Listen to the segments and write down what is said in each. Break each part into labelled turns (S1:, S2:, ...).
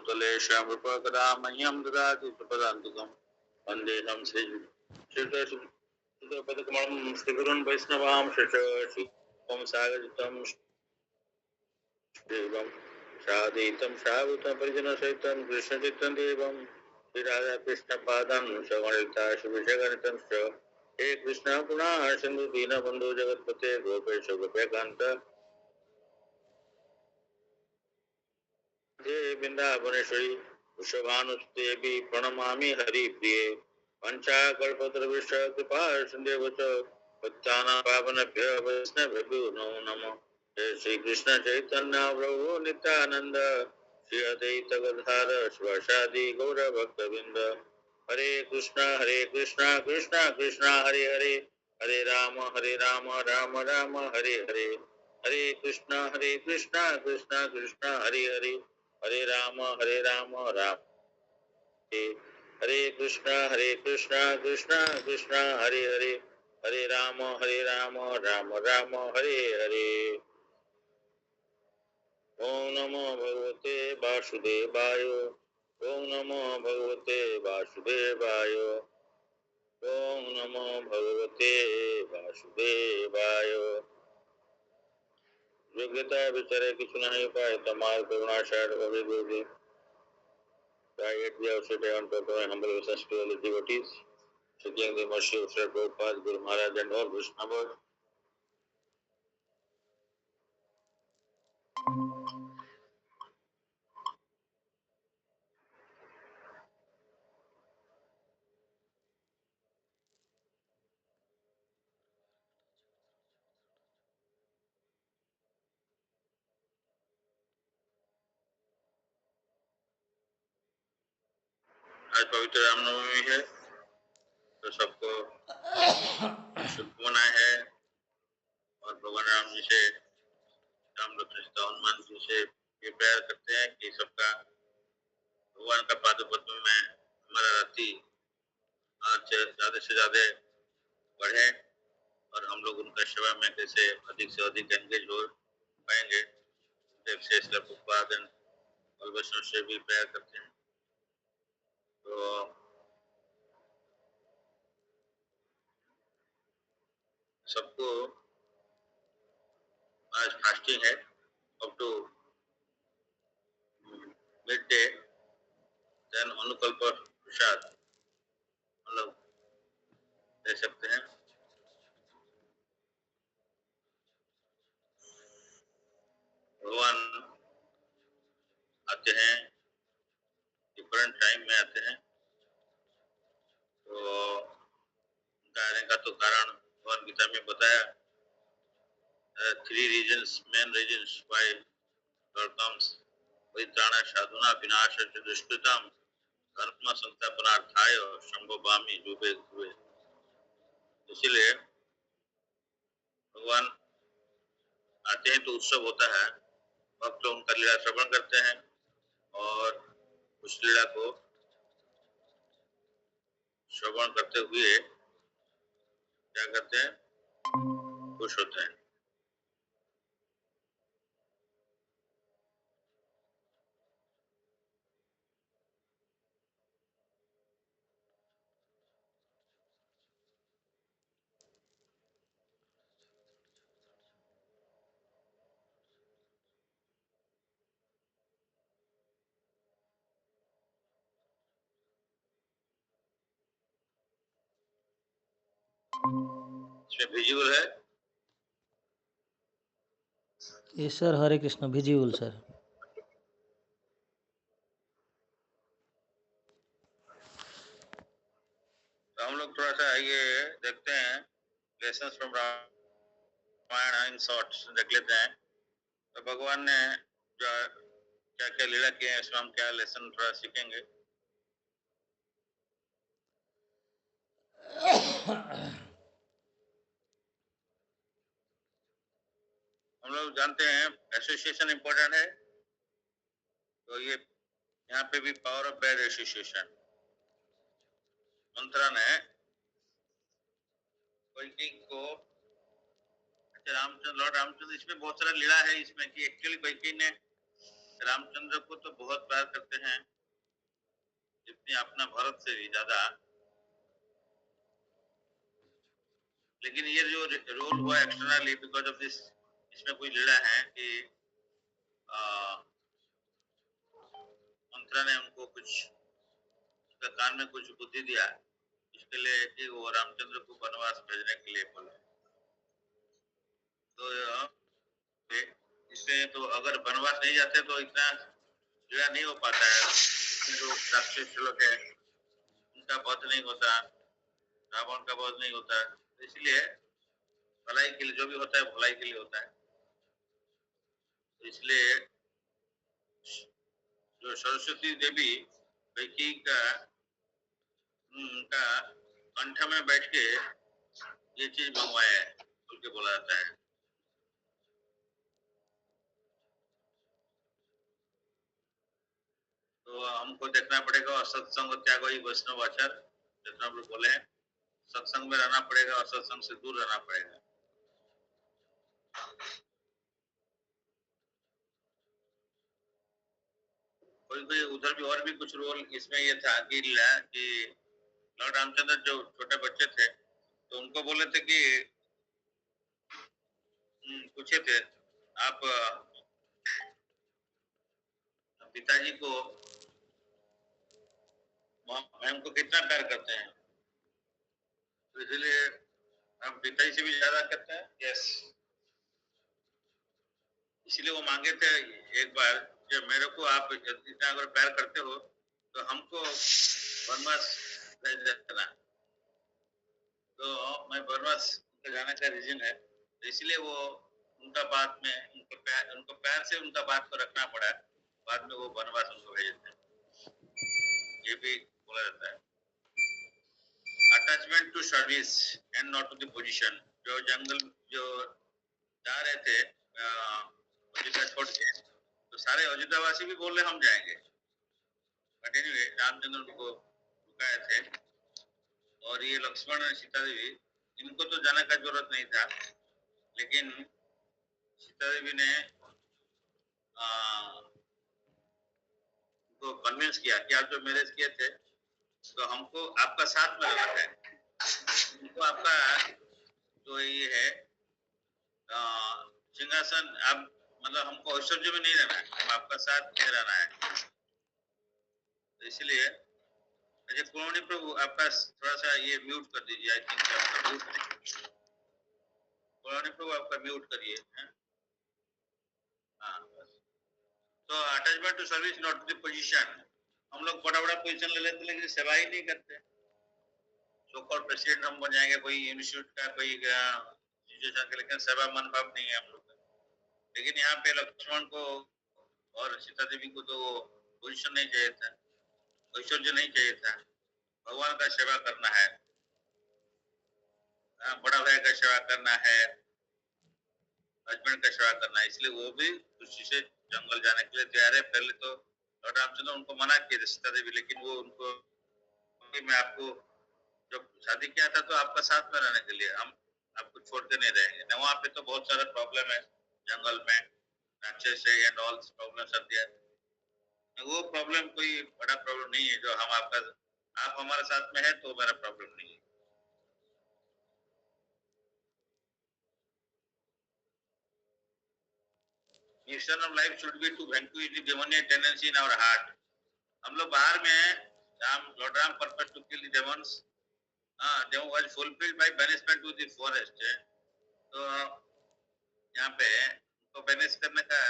S1: भूतले श्यामरूपकदा मह्यं ददाति प्रपदान्तिकं वन्देहं श्रीपदकमलं श्रीगुरुन् वैष्णवां शशं सागरितं देवं साधयितं सावुतं परिजनसहितं कृष्णचित्तं देवं श्रीराधाकृष्णपादं सगणिता शुभजगन्नितं च हे कृष्ण पुनः सिंधु दीनबन्धु जगत्पते गोपेश गोप्यकान्त हे वृन्दावनेश्वरी वृषभानुस्तेऽपि प्रणमामि हरिप्रिये पञ्चाकल्पतरुभ्यश्च कृपा सिन्धुभ्यो च पतितानां पावनेभ्यो वैष्णवेभ्यो नमो नमः। जय श्री कृष्ण चैतन्य प्रभु नित्यानंद श्री अद्वैत गदाधर शिवासादि गौर भक्तवृंद हरे कृष्णा कृष्णा कृष्णा हरे हरे हरे राम राम राम हरे हरे हरे कृष्णा कृष्णा कृष्णा हरे हरे हरे राम राम हरे कृष्णा कृष्णा कृष्णा हरे हरे हरे राम राम राम हरे हरे। ओम नमो भगवते वासुदेवाय ओम नमो भगवते वासुदेवाय ओम नमो भगवते वासुदेवाय। योग्यता विचारे किछु नहीं पाए तमार करुणा शायद अभिभूति private also on my humble wishes to all the devotees seeking the mercy of Sri Prabhupada, Guru Maharaj and all Vaishnavas. आज पवित्र रामनवमी है तो सबको शुभकामनाएं है और भगवान राम जी से राम लक्ष्मण सीता हनुमान जी से ये प्रेयर करते हैं कि सबका भगवान का पादपद्म में हमारा रति आज ज्यादा से ज्यादा बढ़े और हम लोग उनका सेवा में कैसे अधिक से अधिक एंगेज हो पाएंगे विशेष उत्पादन और वैष्णव से भी प्रेयर करते हैं। तो सबको आज फास्टिंग है up to midday then अनुकल्प प्रसाद हम लोग ले सकते हैं। भगवान आते हैं डिफरेंट टाइम में आते हैं तो उनका आने का तो कारण भगवान गीता में बताया three reasons main reasons why God comes परित्राण साधुना विनाश दुष्कृतम धर्म संस्थापनार्थाय संभवामि जुबे जुबे। इसीलिए भगवान आते हैं तो उत्सव होता है भक्त तो उनका लीला श्रवण करते हैं और उस लीला को श्रवण करते हुए क्या करते हैं खुश होते हैं। इसमें विजुअल है
S2: yes sir Hare Krishna visual sir.
S1: तो हम लोग थोड़ा सा ये देखते हैं lessons from Ramayana in shorts देख लेते हैं। तो भगवान ने जो क्या क्या लीला किए हैं इसमें हम क्या लेसन थोड़ा सीखेंगे। हम लोग जानते हैं एसोसिएशन इम्पोर्टेंट है तो ये यहाँ पे भी पावर ऑफ बैड एसोसिएशन मंत्रा ने को लॉर्ड रामचंद्र इसमें बहुत सारा लीला है इसमें कि एक्चुअली कैकेयी ने रामचंद्र को तो बहुत प्यार करते हैं, जितनी अपना भरत से भी ज्यादा। लेकिन ये जो रोल हुआ एक्सटर्नली बिकॉज ऑफ दिस, इसमें कोई लीला है कि मंत्रा ने उनको कुछ, उसका कान में कुछ बुद्धि दिया इसके लिए कि वो रामचंद्र को वनवास भेजने के लिए बोले। तो इससे तो अगर वनवास नहीं जाते तो इतना लीला नहीं हो पाता है। जो राक्षस लोग है उनका वध नहीं होता, रावण का वध नहीं होता, तो इसलिए भलाई के लिए जो भी होता है भलाई के लिए होता है। तो इसलिए जो सरस्वती देवी वैकी का उनका कंठ में बैठ के ये चीज मंगवाया है बोल के बोला जाता है। तो हमको देखना पड़ेगा और सत्संग त्याग ही वैष्णव आचार, जितना हम लोग बोले हैं, सत्संग में रहना पड़ेगा और सत्संग से दूर रहना पड़ेगा। कोई कोई उधर भी और भी कुछ रोल इसमें ये था कि लॉर्ड रामचंद्र जो छोटे बच्चे थे तो उनको बोले थे कि पूछे थे आप पिताजी को मैम को कितना प्यार करते हैं, तो इसलिए हम पिताजी से भी ज्यादा करते हैं। यस, इसलिए वो मांगे थे एक बार, जब मेरे को आप इतना अगर प्यार करते हो तो हमको वनवास भेज देना। तो मैं वनवास जाने का रीजन है, तो इसलिए वो उनका बात में उनको प्यार से उनका बात को रखना पड़ा, बाद में वो वनवास उनको भेज देते हैं, ये भी बोला जाता है। Attachment to service and not to the position. जो जंगल जो जा रहे थे अयोध्या छोड़ के, तो सारे अयोध्यावासी भी बोल रहे हम जाएंगे, बट एनीवे रामचंद्र उनको रुकाए थे। और ये लक्ष्मण और सीता देवी, इनको तो जाने का जरूरत नहीं था, लेकिन सीता देवी ने उनको कन्विंस किया कि आप जो मैरिज किए थे तो हमको आपका साथ में रहना है, उनको आपका जो ये है सिंहासन, आप मतलब हमको ऐश्वर्य में नहीं रहना है, हम आपका साथ में रहना है। तो इसलिए अच्छा कुलमणि प्रभु आपका थोड़ा सा ये म्यूट कर दीजिए, आई थिंक आपका म्यूट है। कुलमणि प्रभु आपका म्यूट करिए। हाँ बस। तो attachment to service not to the position. हम लोग बड़ा बड़ा पोजीशन ले लेते लेकिन सेवा ही नहीं करते। सो कॉल्ड प्रेसिडेंट हम बन जाएंगे कोई इंस्टीट्यूट का, कोई इंस्टीट्यूशन का, लेकिन सेवा मनोभाव नहीं है हम लोग का। लेकिन यहाँ पे लक्ष्मण को और सीता देवी को तो पोजीशन नहीं चाहिए था, ऐश्वर्य नहीं चाहिए था, भगवान का सेवा करना है, बड़ा भाई का सेवा करना है, हस्बैंड का सेवा करना है, इसलिए वो भी खुशी से जंगल जाने के लिए तैयार है। पहले तो लॉर्ड रामचंद्र उनको मना किए थे सीता देवी, लेकिन वो उनको मैं आपको जब शादी किया था तो आपका साथ में रहने के लिए, हम आपको छोड़ के नहीं रहेंगे ना। वहाँ पे तो बहुत सारे प्रॉब्लम है जंगल में, राक्षस है and all problems are there. वो प्रॉब्लम कोई बड़ा प्रॉब्लम नहीं है जो हम आपका, आप हमारे साथ में है तो मेरा प्रॉब्लम नहीं है। Mission of life should be to vanquish the demoniac tendency in our heart। हम लोग बाहर में lord Ram purpose to kill the demons, demon was fulfilled by banishment to the forest. तो यहाँ पे तो बैनिश करने का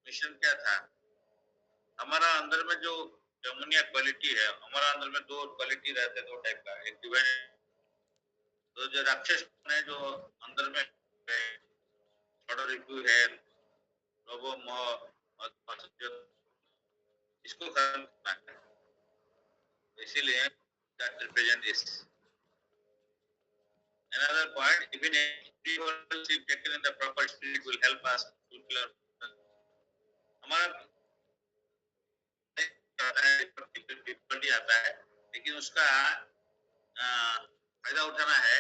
S1: मिशन क्या था? हमारा अंदर में जो डेमोनिया क्वालिटी है, हमारा अंदर में दो क्वालिटी रहते हैं, दो टाइप का, एक डिवाइन, तो जो राक्षस है जो अंदर में थोड़ा रिव्यू है, लोभो मोह, इसको खत्म करना है, इसीलिए that represent this। Another point, even if taken in the proper spirit will help us fulfill our, हमारा डिफिकल्टी आता है, लेकिन उसका फायदा उठाना है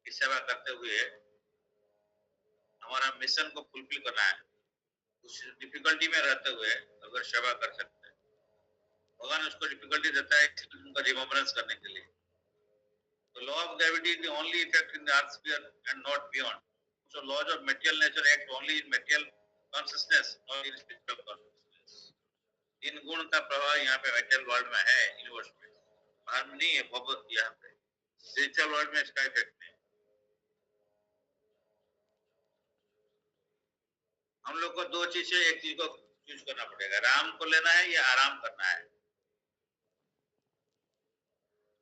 S1: कि सेवा करते हुए हमारा मिशन को फुलफिल करना है। उस डिफिकल्टी में रहते हुए अगर सेवा कर सकते हैं, भगवान उसको डिफिकल्टी देता है उनका रिमेम्बरेंस करने के लिए। The law of gravity is the only effect in the earth sphere and not beyond. So laws of material nature act only in material consciousness, not in spiritual consciousness. इन गुण का प्रभाव यहाँ पे मेटेरियल वर्ल्ड में है, universe में, बाहर में नहीं है, बहुत यहाँ पे स्पिरिचुअल वर्ल्ड में इसका इफेक्ट नहीं। हम लोग को दो चीज से एक चीज को चूज करना पड़ेगा, राम को लेना है या आराम करना है।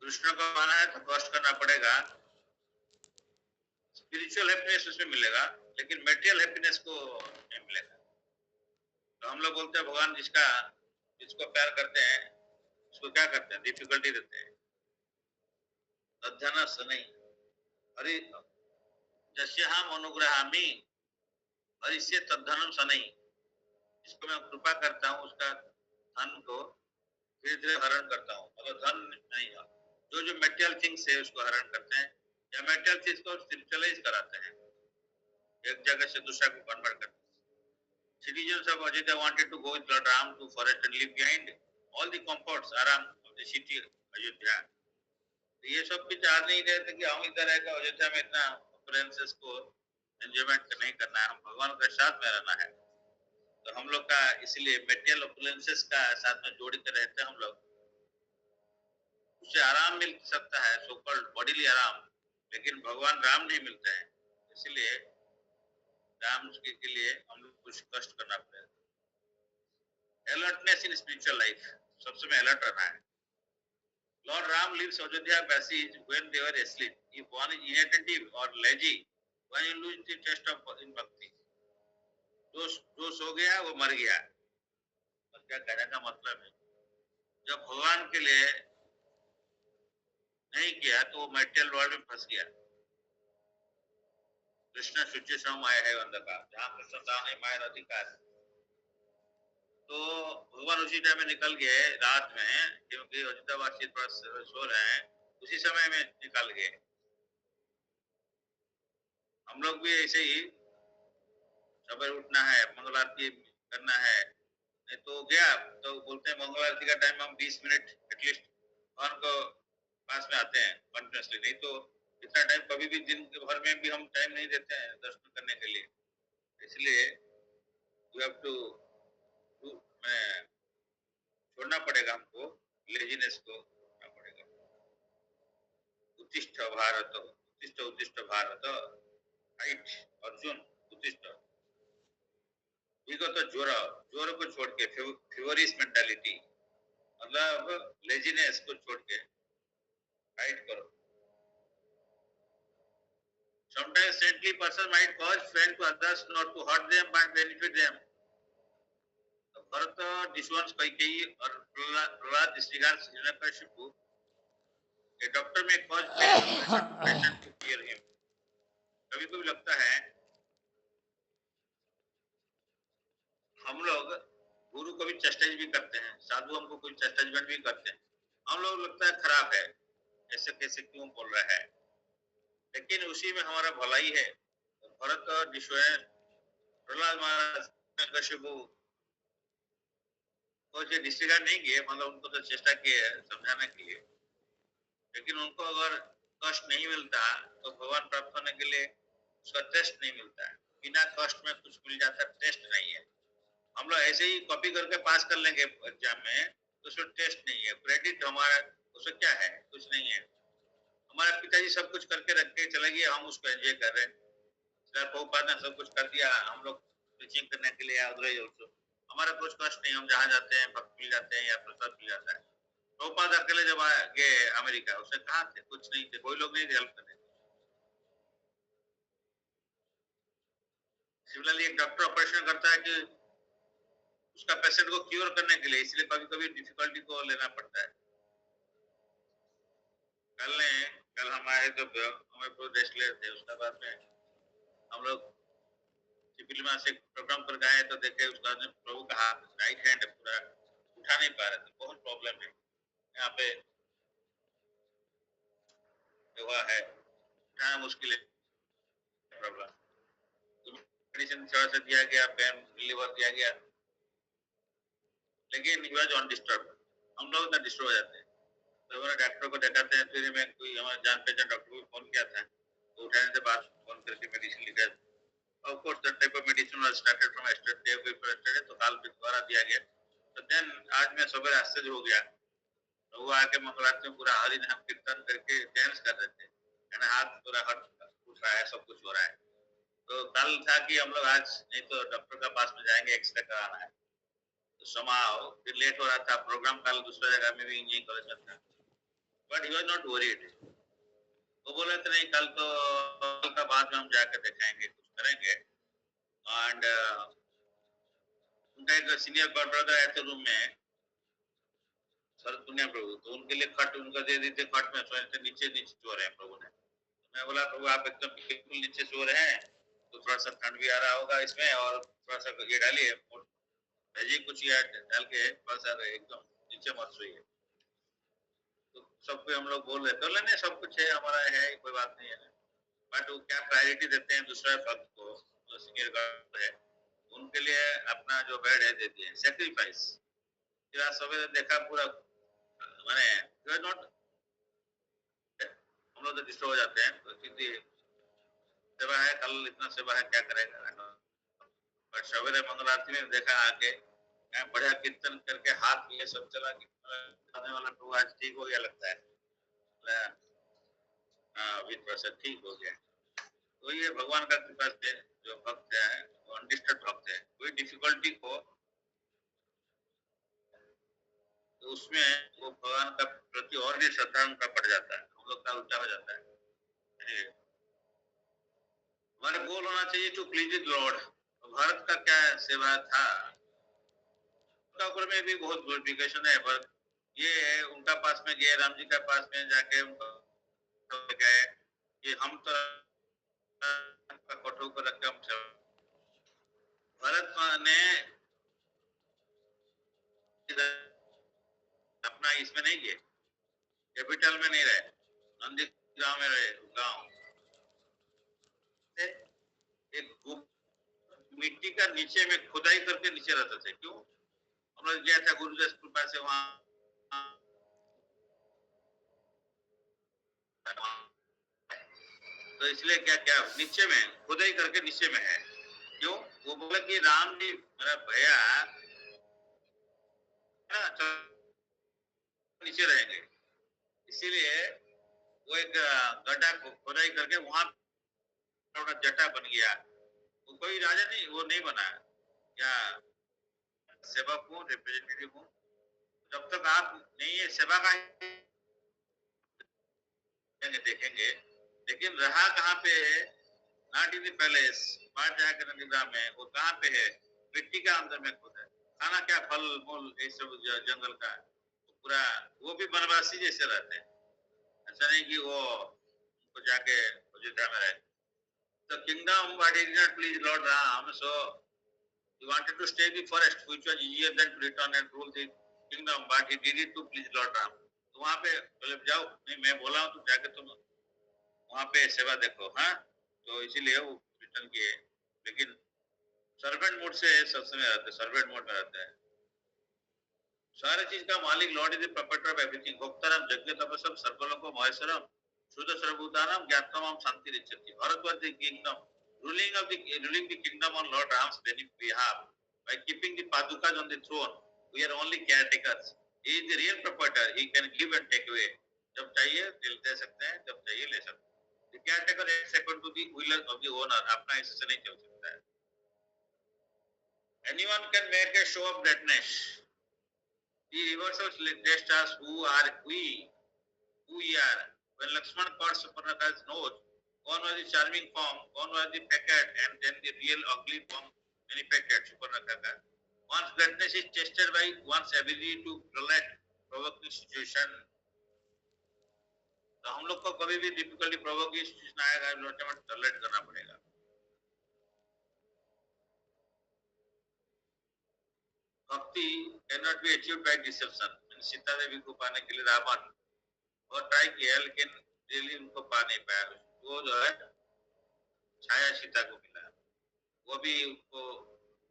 S1: कृष्ण को माना है तो कष्ट करना पड़ेगा, स्पिरिचुअल हैप्पीनेस उसमें मिलेगा, लेकिन मेटेरियल हैप्पीनेस को नहीं मिलेगा। तो हम लोग बोलते हैं भगवान जिसको प्यार करते हैं उसको क्या करते हैं, डिफिकल्टी देते हैं। अध्ययन नहीं, अरे जैसे हम अनुग्रहामी और इससे तद्धनम सनई, जिसको मैं कृपा करता हूँ उसका धन को धीरे धीरे हरण करता हूँ। अगर धन नहीं है, जो मेटेरियल थिंग्स है उसको हरण करते हैं या मेटेरियल चीज को स्पिरिचुअलाइज कराते हैं, एक जगह से दूसरा को कन्वर्ट करते हैं। Citizens of Ajodhya wanted to go with Lord Ram to forest and leave behind all the comforts, आराम of the city अयोध्या। तो ये सब भी चाह नहीं रहे थे कि हम इधर आएगा अयोध्या में इतना ऑपरेंसेस को एंजॉयमेंट नहीं करना है, हम भगवान के साथ में रहना है। तो हम लोग का इसलिए मेटेरियल ऑपरेंसेस का साथ में जोड़ के रहते हैं हम लोग, उससे आराम मिल सकता है, सो कॉल्ड बॉडीली आराम, लेकिन भगवान राम नहीं मिलते हैं। इसलिए राम के लिए हम लोग कुछ कष्ट करना पड़ेगा। Alertness in spiritual life, सबसे में अलर्ट रहना है। Lord Ram leaves Ajodhya passage when they were asleep. If one is inattentive or lazy, one will lose the taste of in bhakti. जो सो गया वो मर गया। और क्या कहने का मतलब है, जब भगवान के लिए नहीं किया तो वो मेटेरियल वर्ल्ड में फंस गया। कृष्ण शुचि सम आया है अंधकार, जहाँ कृष्णता नहीं माया अधिकार। तो भगवान उसी टाइम में निकल गए रात में, क्योंकि अयोध्यावासी थोड़ा सो रहे हैं, उसी समय में निकल गए। हम लोग भी ऐसे ही सवेरे उठना है, मंगल आरती करना है, नहीं तो गया तो बोलते हैं मंगल आरती का टाइम हम 20 मिनट एटलीस्ट भगवान को पास में आते हैं कंटिन्यूसली, नहीं तो इतना टाइम कभी भी दिन भर में भी हम टाइम नहीं देते हैं दर्शन करने के लिए। इसलिए यू हैव टू छोड़ना पड़ेगा, हमको लेजीनेस को छोड़ना पड़ेगा। उत्तिष्ठ भारत, उत्तिष्ठ उत्तिष्ठ भारत, हाइट अर्जुन उत्तिष्ठ। विगत जोर, जोर को छोड़ के फेवरिस मेंटालिटी, मतलब लेजीनेस को छोड़ के फाइट करो। Sometimes saintly person might cause pain to others, not to hurt them but benefit them. Bharat डिसवंस Kaikeyi और Prahlad disregards Hiranyakashipu. A doctor may cause pain to patient to fear him. कभी कभी लगता है हम लोग गुरु को भी चैस्टाइज भी करते हैं, साधु हमको कोई चैस्टाइजमेंट भी करते हैं, हम लोग लगता है खराब है, ऐसे कैसे क्यों बोल रहा है, लेकिन उसी में हमारा भलाई है। भरत डिसवंस, प्रहलाद महाराज कश्यपु को जो डिस्ट्रिगार्ड नहीं किए, मतलब उनको तो चेष्टा किए समझाने के लिए, लेकिन उनको अगर कष्ट नहीं मिलता तो भगवान प्राप्त होने के लिए उसका टेस्ट नहीं मिलता है। बिना कष्ट में कुछ मिल जाता, टेस्ट नहीं है। हम लोग ऐसे ही कॉपी करके पास कर लेंगे एग्जाम में, तो उसमें टेस्ट नहीं है, क्रेडिट हमारा उसमें क्या है, कुछ नहीं है। हमारे पिताजी सब कुछ करके रख के चले गए, हम उसको एंजॉय कर रहे हैं। प्रभुपाद ने सब कुछ कर दिया, हम लोग टीचिंग करने के लिए उधर, हमारा कुछ कष्ट नहीं, हम जहाँ जाते हैं भक्त मिल जाते हैं या प्रसाद मिल जाता है। प्रभुपाद अकेले जब गए अमेरिका, उसने कहा थे, कुछ नहीं थे, कोई लोग नहीं थे हेल्प करने। सिमिलरली एक डॉक्टर ऑपरेशन करता है कि उसका पेशेंट को क्योर करने के लिए, इसलिए कभी कभी डिफिकल्टी को लेना पड़ता है। कल हम आए तो हमें प्रोजेक्ट ले थे, उसके बाद में हम लोग सिविल में से प्रोग्राम कर गए तो देखे उसका प्रभु का हाथ राइट हैंड पूरा उठा नहीं पा रहे थे, बहुत प्रॉब्लम है यहाँ पे, हुआ है उठाना मुश्किल है प्रॉब्लम। मेडिसिन थोड़ा सा दिया गया, पेन रिलीवर दिया गया, लेकिन ही वाज अनडिस्टर्ब। हम लोग ना डिस्टर्ब हो जाते हैं, तो हमारे डॉक्टर को दिखाते हैं। फिर मैं कोई हमारे जान पहचान डॉक्टर को फोन किया था, तो उठाने से बाद फोन करके मेडिसिन लिखा। Of course that type of medicine was started from yesterday, तो काल पे दोबारा दिया गया। तो देन आज मैं सुबह आश्चर्य हो गया, तो वो आके मंगलाते में पूरा हर दिन हम कीर्तन करके डांस कर रहे थे, हाथ पूरा हट उठ रहा है, सब कुछ हो रहा है। तो कल था कि हम लोग आज नहीं तो डॉक्टर का पास में जाएंगे, एक्सरे कराना है। तो समाओ फिर लेट हो रहा था, प्रोग्राम कल दूसरा जगह में भी यही कॉलेज में था, but he was not worried. वो बोले थे नहीं कल तो, कल का बाद में हम जाकर दिखाएंगे, कुछ करेंगे। एंड उनका एक सीनियर ब्रदर आए थे रूम में, सर दुनिया प्रभु, तो उनके लिए खट उनका दे दी थी, खट में सोए थे, नीचे नीचे सो रहे हैं प्रभु ने। मैं बोला प्रभु आप एकदम बिल्कुल नीचे सो रहे हैं, तो थोड़ा सा ठंड भी आ रहा होगा इसमें, और थोड़ा सा ये डालिए भेजिए कुछ या डाल के, बस एकदम नीचे मत सोइए। तो सबको हम लोग बोल रहे थे, बोले नहीं सब कुछ है हमारा, है कोई बात नहीं है। बट वो क्या प्रायोरिटी देते हैं दूसरे भक्त को, जो सीनियर गार्ड है उनके लिए अपना जो बेड है दे दिए, सेक्रीफाइस। फिर आज सवेरे देखा पूरा मैंने नॉट, हम लोग तो डिस्टर्ब हो जाते हैं, तो क्योंकि सेवा है, कल इतना सेवा है क्या करेगा। बट सवेरे मंगल आरती में देखा आके बढ़िया कीर्तन करके हाथ ये सब चला खाने वाला, तो आज ठीक हो गया लगता है। हाँ विद प्रसाद ठीक हो गया। तो ये भगवान का कृपा से जो भक्त है वो अनडिस्टर्ब भक्त है, कोई डिफिकल्टी को तो उसमें वो भगवान का प्रति और भी श्रद्धा उनका बढ़ जाता है, हम लोग का उल्टा हो जाता है। हमारे गोल होना चाहिए to please the lord. Bharat का क्या सेवा था, ऊपर में भी बहुत ग्लोरिफिकेशन है, पर ये उनका पास में गए, राम जी का पास में जाके उनको गए कि हम तो कठोर को रख के हम भारत ने अपना इसमें नहीं गए, कैपिटल में नहीं रहे, नंदी गांव में रहे। गांव एक मिट्टी का नीचे में खुदाई करके नीचे रहते थे। क्यों? हम लोग गया था गुरुदास कृपा से वहां, तो इसलिए क्या क्या नीचे में खुदाई करके नीचे में है। क्यों? वो बोला कि राम जी मेरा भैया नीचे रहेंगे, इसीलिए वो एक गड्ढा खुदाई करके वहां जटा बन गया। वो कोई राजा नहीं, वो नहीं बना, क्या सेवक हूँ, रिप्रेजेंटेटिव हूँ। जब तक आप नहीं है सेवा का देखेंगे, लेकिन रहा कहाँ पे है, नॉट इन द पैलेस, बाहर जाकर नंदीग्राम में, वो कहाँ पे है, मिट्टी का अंदर में खुद है। खाना क्या, फल मूल ये सब जंगल का, तो पूरा वो भी वनवासी जैसे रहते हैं, ऐसा नहीं कि वो उनको जाके अयोध्या में रहे। तो kingdom what is not please Lord Ram, so he wanted to stay in the forest, which was easier than to return and rule the kingdom, but he did it to please Lord Ram. तो वहाँ पे बोले जाओ, नहीं मैं बोला हूँ तो जाके तुम वहाँ पे सेवा देखो। हाँ, तो इसीलिए वो रिटर्न किए, लेकिन सर्वेंट मोड से सबसे में रहते, सर्वेंट मोड में रहते हैं। सारे चीज का मालिक lord is the proprietor of everything, भोक्तारम यज्ञ तपस्सम सर्वलोको महेश्वरम शुद्ध सर्वभूतानाम ज्ञातवाम शांति रिच्यति। Bharat was the kingdom, ruling the kingdom on Lord Ram's behalf by keeping the padukas on the throne. We are only caretakers. He is the real proprietor. He can give and take away. जब चाहिए दे सकते हैं, जब चाहिए ले सकते हैं। The caretaker is second to the will of the owner. अपना इससे नहीं चल सकता है। Anyone can make a show of greatness. The reversals test us who are who we are. When Lakshman caught Suparnaka's nose, one was the charming form, one was the facade, and then the real ugly form manifested, Suparnaka. One's greatness is tested by one's ability to relate provoking situation. तो हम लोग को कभी भी difficulty provoking situation आएगा, tolerate करना पड़ेगा। भक्ति cannot be achieved by deception. Sita Devi को पाने के लिए रावण और ट्राई किया, लेकिन रियली उनको पा नहीं पाया। वो जो है छाया सीता को मिला, वो भी उनको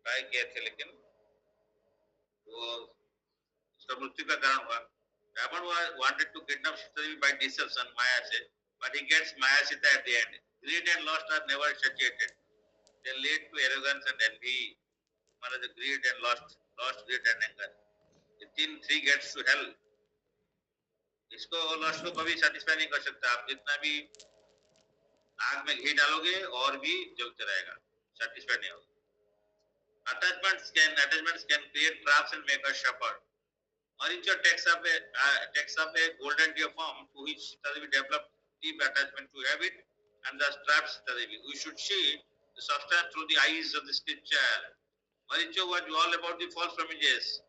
S1: ट्राई किए थे, लेकिन वो उसका मृत्यु का कारण हुआ. Ravan wanted to kidnap Sita Devi by deception, Maya said, but he gets Maya Sita at the end. Greed and lust are never satiated. They lead to arrogance and envy. One is the greed and lust, greed and anger. The three gets to hell. इसको lust को कभी satisfy नहीं कर सकता. आप जितना भी आग में घी डालोगे और भी जलते रहेगा, सेटिस्फाई नहीं होगा. Attachments can create traps and make us suffer. Maricha takes up a golden deer form to which Sita Devi developed deep attachment to have it, and thus traps Sita Devi. We should see the substance through the eyes of the scripture. Maricha was all about the false promises.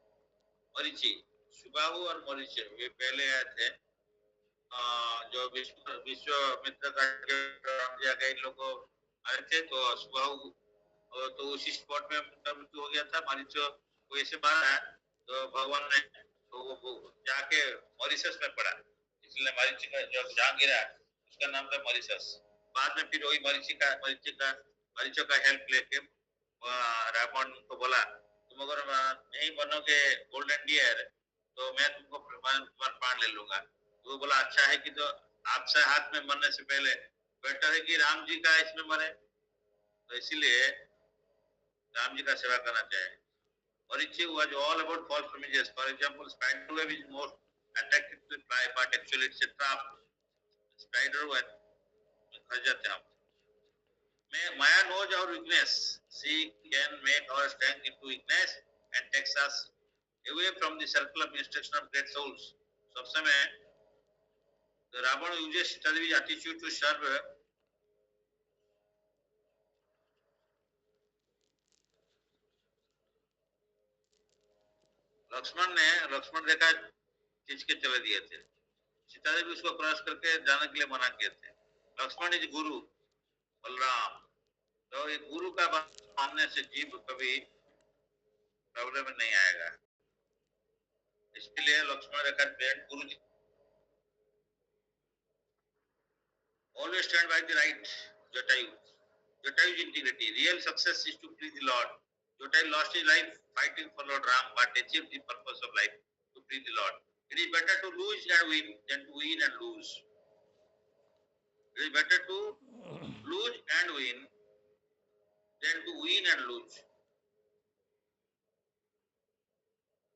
S1: Marichi, Subahu और मरीचे वे पहले आए थे. जो विश्वामित्र का इन लोगों आए थे, तो सुबाहु तो उसी स्पॉट में उनका मृत्यु हो गया था. मरीचो को ऐसे मारा है तो भगवान ने तो वो जाके मॉरिशस में पड़ा, इसलिए मरीची का जो जहाँ गिरा उसका नाम था मॉरिशस. बाद में फिर वही मरीचो का हेल्प लेके रावण को बोला, तुम अगर नहीं बनोगे गोल्डन डियर तो मैं तुमको तुम्हारा प्राण ले लूंगा. तो वो बोला अच्छा है कि तो आपसे हाथ में मरने से पहले बेटर है कि राम जी का इसमें मरे. तो इसीलिए राम जी का सेवा करना चाहिए. Marichi was all about false promises. For example, spider web is more attractive to fly, but actually it's a trap. Spider web फंस जाते हैं आप. Maya knows our weakness. She can make our strength into weakness and takes us away from the circle of instruction of great souls. सब समय the Ravan uses Sita Devi's attitude to serve. Lakshman रेखा खींच के चले दिए थे. सीता देवी उसको cross करके जाने के लिए मना किए थे. लक्ष्मण इज गुरु, बलराम. तो ये गुरु का बात मानने से जीव कभी प्रॉब्लम में नहीं आएगा. इसके लिए लक्ष्मण रेखा friend Guru ji. Always stand by the right. Jatayu integrity. Real success is to please the Lord. Jatayu lost his life fighting for Lord Ram, but achieved the purpose of life to please the Lord. It is better to lose and win than to win and lose. It is better to lose and win than to win and lose.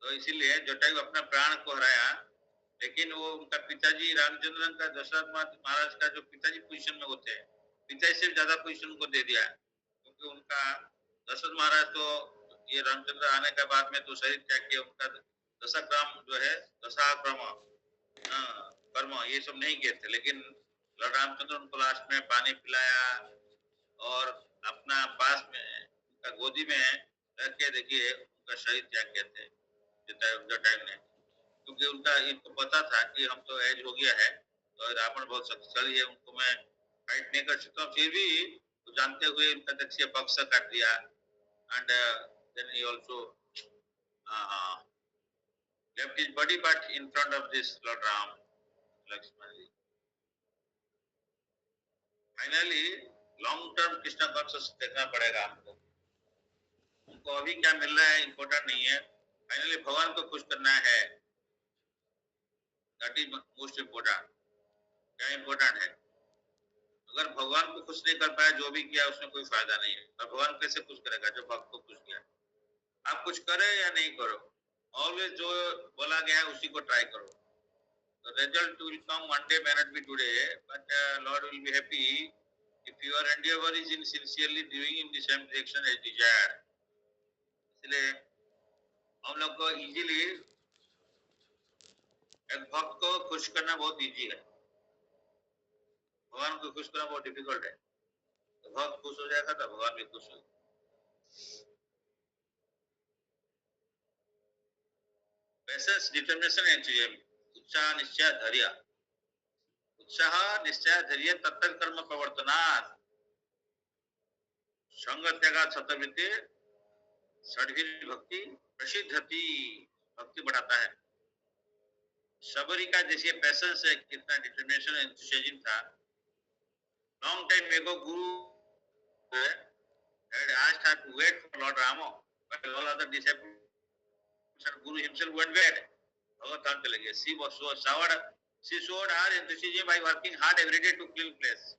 S1: तो इसीलिए जटायु अपना प्राण को हराया, लेकिन वो उनका पिताजी रामचंद्र का दशरथ महाराज का जो पिताजी पोजीशन में होते हैं, पिताजी से ज्यादा पोजीशन उनको दे दिया, क्योंकि उनका दशरथ महाराज तो ये रामचंद्र आने के बाद में तो शरीर त्याग किया. उनका दशाक्रम जो है, दशाक्रम कर्म ये सब नहीं किए थे, लेकिन रामचंद्र उनको लास्ट में पानी पिलाया और अपना पास में उनका गोदी में रख के देखिए उनका शरीर त्याग किए थे जटायु ने, क्योंकि उनका इनको पता था कि हम तो एज हो गया है, तो रावण बहुत शक्तिशाली है, उनको मैं फाइट नहीं कर सकता. फिर भी तो जानते हुए उनका दक्षिण पक्ष काट दिया. And then he also left his body but in front of this Lord Ram, Lakshman ji. Finally, long term Krishna conscious देखना पड़ेगा हमको. उनको अभी क्या मिल रहा है इम्पोर्टेंट नहीं है. फाइनली भगवान को खुश करना है, दैट इज मोस्ट इम्पोर्टेंट. क्या इम्पोर्टेंट है? अगर भगवान को खुश नहीं कर पाया, जो भी किया उसमें कोई फायदा नहीं है. और भगवान कैसे खुश करेगा जो भक्त को खुश किया? आप कुछ करें या नहीं करो, ऑलवेज जो बोला गया है उसी को ट्राई करो. The result will come one day, may not be today, but Lord will be happy if your endeavor is in sincerely doing in the same direction as desired. इसलिए हम लोग को इजीली एक भक्त को खुश करना बहुत इजी है, भगवान को खुश करना बहुत डिफिकल्ट है. तो भक्त खुश हो जाएगा तो भगवान भी खुश होगा. Patience, determination and enthusiasm. उत्साह, निश्चय, धैर्य. उत्साह, निश्चय, धैर्य तत्पर कर्म प्रवर्तनात् संग त्यागात् सतवृत्ति षड्भिर भक्ति प्रसिद्धति. भक्ति बढ़ाता है. सबरी का जैसे पैसेंस है, कितना डिटर्मिनेशन एंथुसियाज्म था. लॉन्ग टाइम एगो गुरु had asked her to wait for Lord Rama, but all other disciples and Guru himself went wait. Bhagavatam चले गए. She showed her enthusiasm by working hard every day to clean place,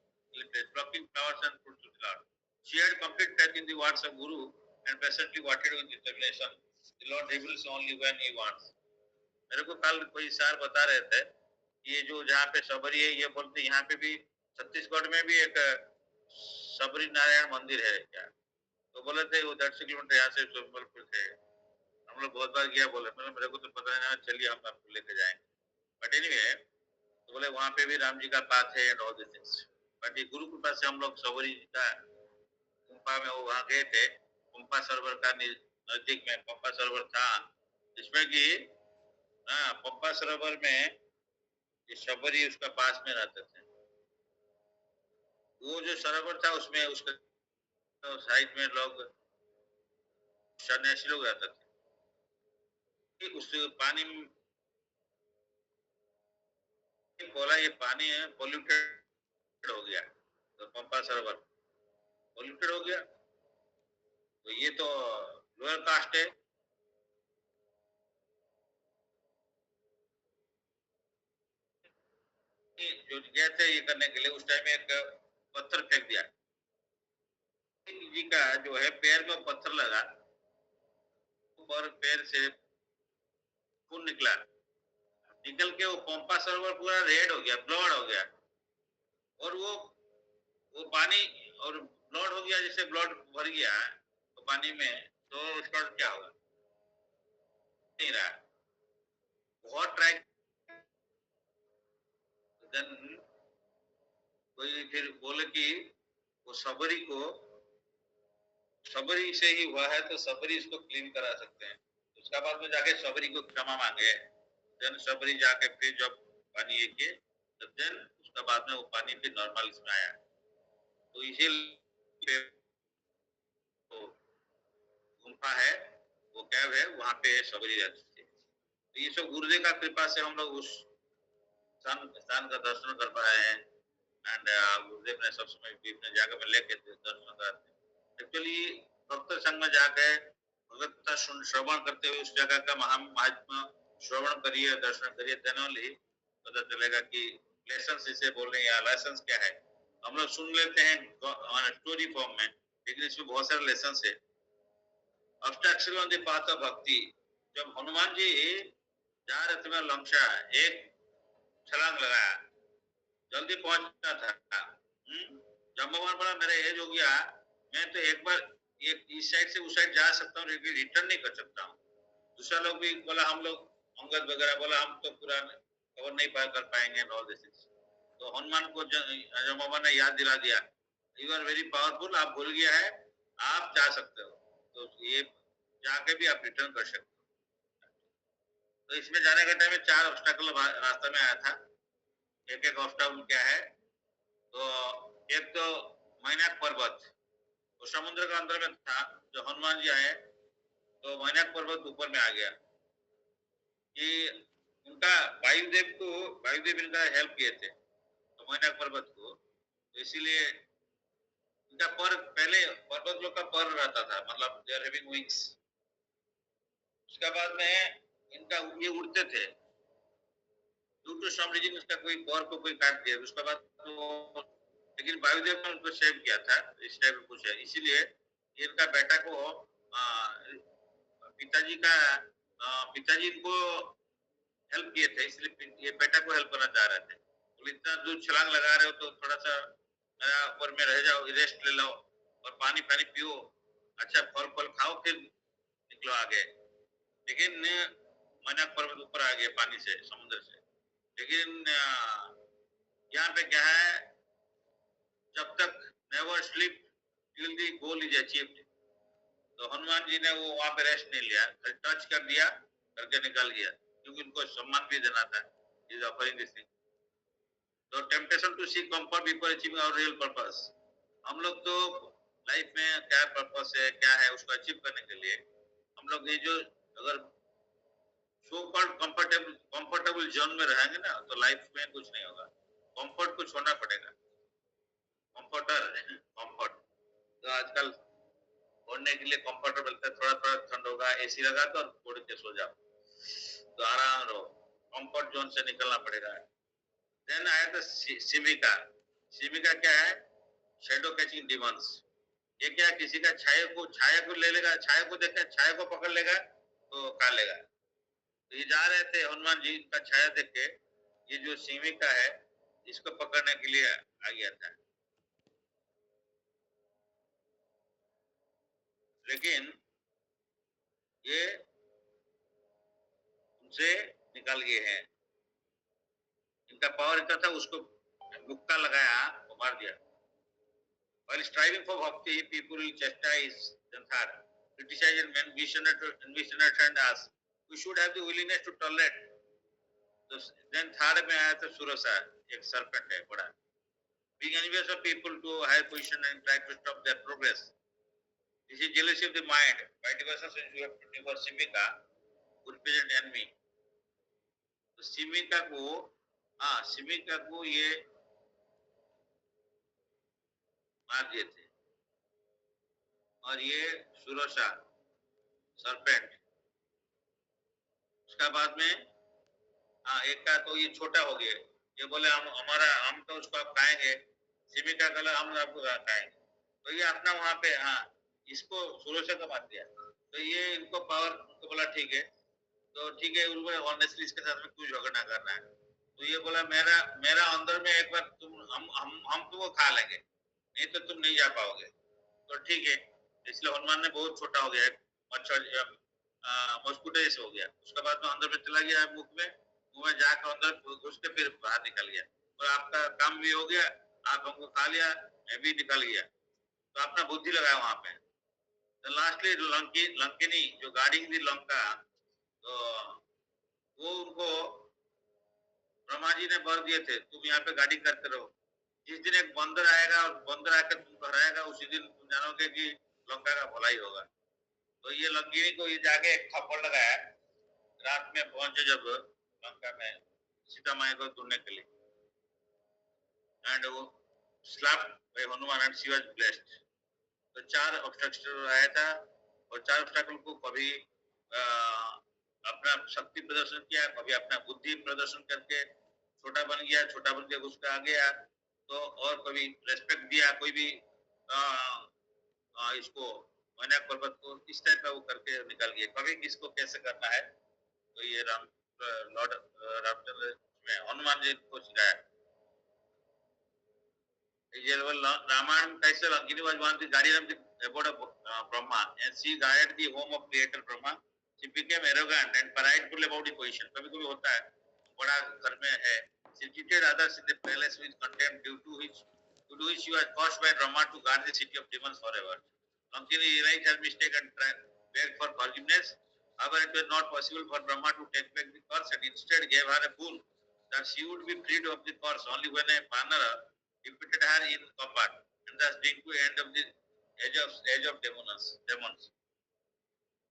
S1: plucking flowers and fruits to the Lord. She had complete faith in the words of Guru and patiently waited with determination. The Lord reveals only when He wants. मेरे को कल कोई sir बता रहे थे ये जो जहाँ पे सबरी है ये बोलते यहाँ पे भी छत्तीसगढ़ में भी एक सबरी नारायण मंदिर है क्या तो बोले थे वो 10 किलोमीटर यहाँ से सोमलपुर से हम लोग बहुत बार गया बोले मतलब मेरे को तो पता नहीं चलिए हम आपको लेके जाएंगे बट एनीवे तो बोले वहाँ पे भी राम जी का पाथ है and all this things but ये गुरु कृपा से हम लोग सबरी का गुम्पा में वो वहाँ गए थे पंपा सरोवर का नजदीक में पंपा सरोवर था जिसमें कि पंपा सरोवर में ये शबरी उसका पास में रहते थे वो जो सरोवर था उसमें उसके तो साइड में लोग सन्यासी लोग रहते थे उस पानी में बोला ये पानी है पोल्यूटेड हो गया तो पंपा सरोवर पोल्यूटेड हो गया तो ये तो लोअर कास्ट है जो गए थे ये करने के लिए उस टाइम एक पत्थर फेंक दिया जी का जो है पैर में पत्थर लगा और पैर से खून निकला निकल के वो पंपा सरोवर पूरा रेड हो गया ब्लड हो गया और वो पानी और ब्लड हो गया जैसे ब्लड भर गया तो पानी में तो उसका क्या होगा नहीं रहा बहुत ट्राई देन कोई फिर बोले कि वो सबरी से ही हुआ है तो सबरी इसको क्लीन करा सकते हैं उसका बाद में जाके सबरी को क्षमा मांगे देन सबरी जाके फिर जब पानी ये किए तब देन उसका बाद में वो पानी फिर नॉर्मल इसमें आया तो इसीलिए तो गुम्फा है वो कैब है वहाँ पे सबरी रहती थी तो ये सब गुरुदेव का कृपा से हम लोग उस स्थान का दर्शन कर पाए हैं एंड गुरुदेव ने सब समय विभिन्न जगह में लेके दर्शन कराते हैं एक्चुअली भक्त संघ में जाके भगवत का श्रवण करते हुए उस जगह का महात्मा श्रवण करिए दर्शन करिए देन ओनली पता चलेगा कि लेसन इसे बोल रहे हैं या लाइसेंस क्या है हम लोग सुन लेते हैं स्टोरी फॉर्म में लेकिन इसमें बहुत सारे लेसन है obstruction on the path of भक्ति जब हनुमान जी जा रहे थे लंका एक छलांग लगाया जल्दी पहुंचना था जब भगवान बोला मेरा एज हो गया मैं तो एक बार एक इस साइड से उस साइड जा सकता हूँ लेकिन रिटर्न नहीं कर सकता हूँ दूसरा लोग भी बोला हम लोग अंगद वगैरह बोला हम तो पूरा कवर नहीं कर पाएंगे ऑल दिस तो हनुमान को जब बाबा ने याद दिला दिया यू आर वेरी पावरफुल आप भूल गया है आप जा सकते हो तो ये जाके भी आप रिटर्न कर सकते हो तो इसमें जाने के टाइम में 4 ऑब्स्टेकल रास्ते में आया था एक एक ऑब्स्टेकल क्या है तो एक तो मैनाक पर्वत तो समुद्र का अंदर में था जो हनुमान जी आए तो मैनाक पर्वत ऊपर में आ गया कि उनका वायुदेव इनका हेल्प किए थे तो मैनाक पर्वत को तो इसीलिए इनका पर पहले पर्वत लोग का पर रहता था मतलब दे आर हैविंग विंग्स उसके बाद में इनका ये उड़ते थे ड्यू टू सम रीजन इसका कोई पर को कोई काट दिया उसके बाद तो लेकिन वायुदेव ने उनको सेव किया था इस टाइप में कुछ है इसीलिए इनका बेटा को पिताजी इनको हेल्प किए थे इसलिए ये बेटा को हेल्प करना चाह रहे थे तो इतना दूर छलांग लगा रहे हो तो थोड़ा सा मेरा ऊपर में रह जाओ रेस्ट ले लो और पानी पियो अच्छा फल खाओ फिर निकलो आगे लेकिन मैनाक पर्वत ऊपर आ गया पानी से समुद्र से लेकिन यहाँ पे क्या है जब तक never sleep till the goal is achieved तो हनुमान जी ने वो वहां पे रेस्ट नहीं लिया टच कर दिया करके निकल गया क्योंकि उनको सम्मान भी देना था is offering this thing to temptation to see comfort before achieving our real purpose हम लोग तो लाइफ में क्या पर्पस है क्या है उसको अचीव करने के लिए हम लोग ये जो अगर सो कॉल्ड कंफर्टेबल जोन में रहेंगे ना तो लाइफ में कुछ नहीं होगा कंफर्ट को छोड़ना पड़ेगा कंफर्ट तो आजकल ओढ़ने के लिए कंफर्टेबल था, थोड़ा थोड़ा ठंड होगा, एसी लगा दो और ओढ़ के सो जाओ, तो आराम रहो, कंफर्ट जोन से निकलना पड़ेगा। देन आया था सिमिका। सिमिका क्या है? Shadow catching demons. ये क्या, किसी का छाया को ले लेगा, छाया को देखा, छाया को पकड़ लेगा तो खा लेगा। तो ये जा रहे थे हनुमान जी का छाया देख के, ये जो सिमिका है इसको पकड़ने के लिए आ गया था, लेकिन ये उनसे निकल गए हैं। इनका पावर इतना था, उसको मुक्का लगाया और मार दिया। While striving for bhakti, people will chastise Janthar, criticize and misunderstand us. We should have the willingness to tolerate. तो then third में आया था सुरसा, एक serpent है बड़ा, being envious of people to higher position and try to stop their progress. This is jealousy of the mind. By diversion, since you have to devour Simika, would present enemy. तो सिमिका को ये मार दिए थे, और ये सुरसा सरपेंट, उसका बाद में एक का तो ये छोटा हो गया, ये बोले हम तो उसको आप खाएंगे, सिमिका का हम आपको खाएंगे, तो ये अपना वहां पे इसको सुरसा का मार दिया। तो ये इनको पावर, उनको बोला ठीक है, तो ठीक है, उनको ऑनेस्टली इसके साथ में कुछ झगड़ा करना है। तो ये बोला मेरा अंदर में एक बार हम तुमको खा लेंगे, नहीं तो तुम नहीं जा पाओगे। तो ठीक है, इसलिए हनुमान ने बहुत छोटा हो गया, मच्छर मॉस्किटो जैसे हो गया, उसके बाद में अंदर में चला गया, मुंह में जाकर अंदर घुस के फिर बाहर निकल गया, और आपका काम भी हो गया, आप हमको खा लिया, मैं भी निकल गया। तो अपना बुद्धि लगाया वहां पे। तो लास्टली लंकिनी जो गार्डिंग थी लंका, तो वो उनको ब्रह्मा जी ने वर दिए थे, तुम यहाँ पे गाड़ी करते रहो, जिस दिन एक बंदर आएगा और बंदर आकर तुमको हराएगा, उसी दिन तुम जानोगे कि लंका का भलाई होगा। तो ये लंकिनी को ये जाके एक थप्पड़ लगाया, रात में पहुंचे जब लंका में सीता माई को ढूंढने के लिए, एंड वो slapped by Hanuman and she was blessed. तो 4 ऑब्स्ट्रक्शन आया था, और 4 ऑब्स्ट्रक्शन को कभी अपना शक्ति प्रदर्शन किया, कभी अपना बुद्धि प्रदर्शन करके छोटा बन गया, छोटा बन के उसका आ गया, तो और कभी रेस्पेक्ट दिया, कोई भी इसको मैंने पर्वत को इस टाइप का वो करके निकल गया, कभी किसको कैसे करना है। तो ये लॉर्ड रामचंद्र में हनुमान जी को सिखाया। Ramayana कैसे Lankini was one of the guardian of the abode of Brahma, and she guarded the home of creator Brahma. She became arrogant and prideful about the position. कभी-कभी होता है, बड़ा घर में है. She treated others in the palace with contempt, due to which she was forced by Brahma to guard the city of demons forever. Lankini realized her mistake and begged for forgiveness. However, it was not possible for Brahma to take back the curse, and instead gave her a boon that she would be freed of the curse only when a Vanara defeated her in combat, and thus bring to end of the age of demons.